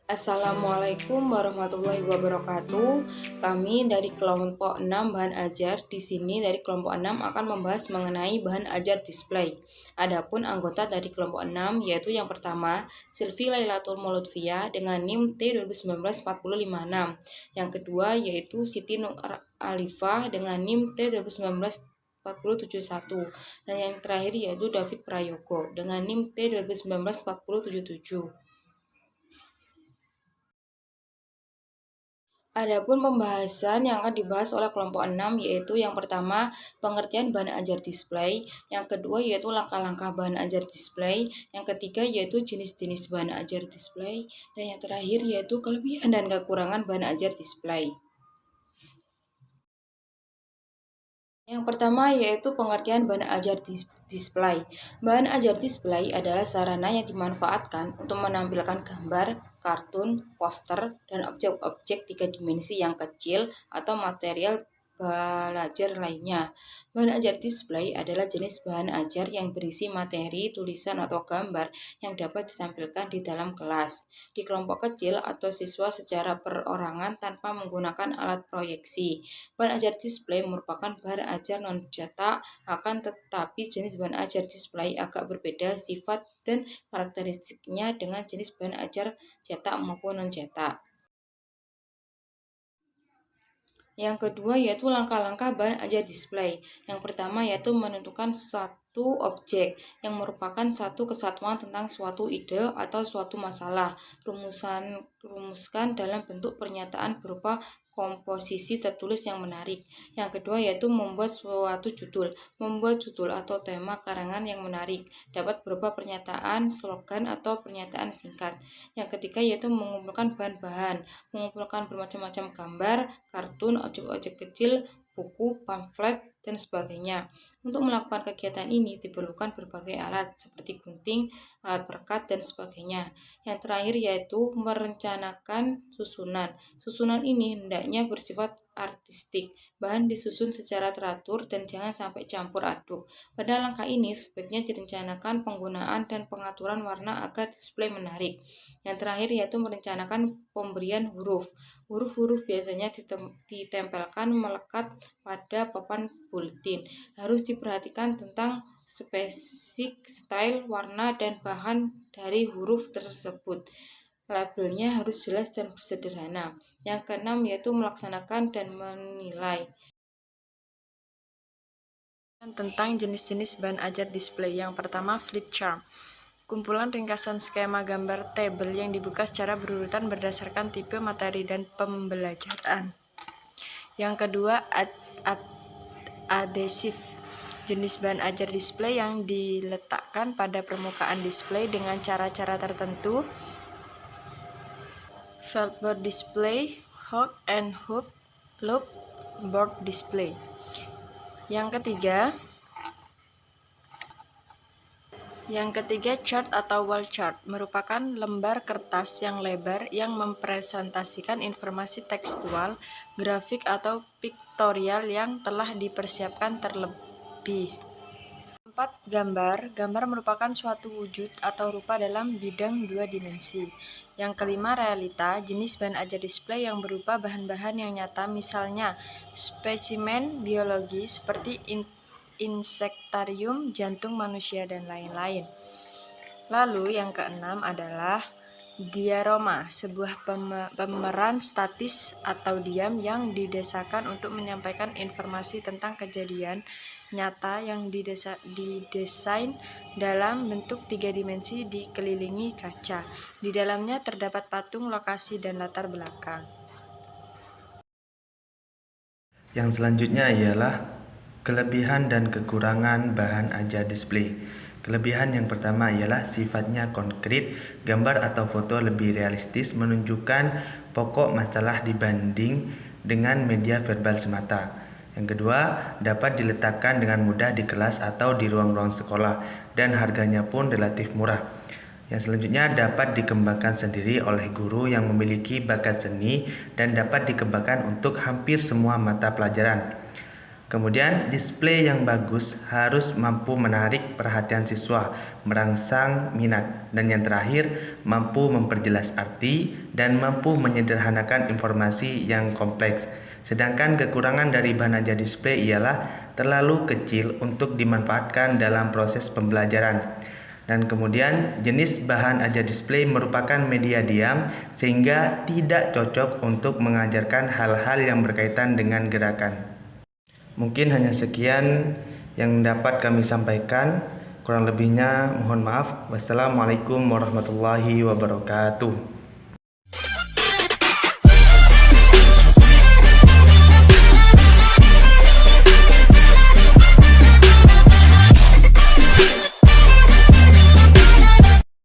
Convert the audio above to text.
Assalamualaikum warahmatullahi wabarakatuh. Kami dari kelompok 6 bahan ajar. Di sini dari kelompok 6 akan membahas mengenai bahan ajar display. Adapun anggota dari kelompok 6 yaitu yang pertama Silvi Lailatul Mauludvia dengan NIM T2019-4056. Yang kedua yaitu Siti Nur Alifah dengan NIM T2019-4071. Dan yang terakhir yaitu David Prayogo dengan NIM T2019-4077. Adapun pembahasan yang akan dibahas oleh kelompok 6 yaitu yang pertama pengertian bahan ajar display, yang kedua yaitu langkah-langkah bahan ajar display, yang ketiga yaitu jenis-jenis bahan ajar display, dan yang terakhir yaitu kelebihan dan kekurangan bahan ajar display. Yang pertama yaitu pengertian bahan ajar display. Bahan ajar display adalah sarana yang dimanfaatkan untuk menampilkan gambar, kartun, poster, dan objek-objek tiga dimensi yang kecil atau material belajar lainnya. Bahan ajar display adalah jenis bahan ajar yang berisi materi, tulisan, atau gambar yang dapat ditampilkan di dalam kelas, di kelompok kecil atau siswa secara perorangan tanpa menggunakan alat proyeksi. Bahan ajar display merupakan bahan ajar non-cetak, akan tetapi jenis bahan ajar display agak berbeda sifat dan karakteristiknya dengan jenis bahan ajar cetak maupun non-cetak. Yang kedua yaitu langkah-langkah bahan ajar display. Yang pertama yaitu menentukan suatu objek yang merupakan satu kesatuan tentang suatu ide atau suatu masalah. Rumuskan dalam bentuk pernyataan berupa komposisi tertulis yang menarik. Yang kedua yaitu membuat suatu judul. Membuat judul atau tema karangan yang menarik dapat berupa pernyataan, slogan, atau pernyataan singkat. Yang ketiga yaitu mengumpulkan bahan-bahan, mengumpulkan bermacam-macam gambar, kartun, objek-objek kecil, buku, pamflet, dan sebagainya. Untuk melakukan kegiatan ini diperlukan berbagai alat seperti gunting, alat perekat, dan sebagainya. Yang terakhir yaitu merencanakan susunan. Susunan ini hendaknya bersifat artistik. Bahan disusun secara teratur dan jangan sampai campur aduk. Pada langkah ini sebaiknya direncanakan penggunaan dan pengaturan warna agar display menarik. Yang terakhir yaitu merencanakan pemberian huruf. Huruf-huruf biasanya ditempelkan melekat pada papan buletin. Harus diperhatikan tentang spesifik, style, warna, dan bahan dari huruf tersebut. Labelnya harus jelas dan sederhana. Yang keenam yaitu melaksanakan dan menilai. Tentang jenis-jenis bahan ajar display. Yang pertama, flip chart. Kumpulan ringkasan skema gambar tabel yang dibuka secara berurutan berdasarkan tipe materi dan pembelajaran. Yang kedua, adhesif. Jenis bahan ajar display yang diletakkan pada permukaan display dengan cara-cara tertentu. Feltboard display, hog and hoop, loop board display. Yang ketiga, chart atau wall chart merupakan lembar kertas yang lebar yang mempresentasikan informasi tekstual, grafik, atau piktorial yang telah dipersiapkan terlebih. 4. Gambar merupakan suatu wujud atau rupa dalam bidang dua dimensi. Yang kelima, realita, jenis bahan ajar display yang berupa bahan-bahan yang nyata, misalnya spesimen biologi seperti insektarium, jantung manusia, dan lain-lain. Lalu yang keenam adalah diorama, sebuah pemeran statis atau diam yang didesakan untuk menyampaikan informasi tentang kejadian nyata yang didesain dalam bentuk tiga dimensi dikelilingi kaca. Di dalamnya terdapat patung, lokasi, dan latar belakang. Yang selanjutnya ialah kelebihan dan kekurangan bahan ajar display. Kelebihan yang pertama ialah sifatnya konkret, gambar atau foto lebih realistis, menunjukkan pokok masalah dibanding dengan media verbal semata. Yang kedua, dapat diletakkan dengan mudah di kelas atau di ruang-ruang sekolah, dan harganya pun relatif murah. Yang selanjutnya dapat dikembangkan sendiri oleh guru yang memiliki bakat seni dan dapat dikembangkan untuk hampir semua mata pelajaran. Kemudian, display yang bagus harus mampu menarik perhatian siswa, merangsang minat, dan yang terakhir, mampu memperjelas arti dan mampu menyederhanakan informasi yang kompleks. Sedangkan kekurangan dari bahan ajar display ialah terlalu kecil untuk dimanfaatkan dalam proses pembelajaran. Dan kemudian, jenis bahan ajar display merupakan media diam sehingga tidak cocok untuk mengajarkan hal-hal yang berkaitan dengan gerakan. Mungkin hanya sekian yang dapat kami sampaikan. Kurang lebihnya mohon maaf. Wassalamualaikum warahmatullahi wabarakatuh.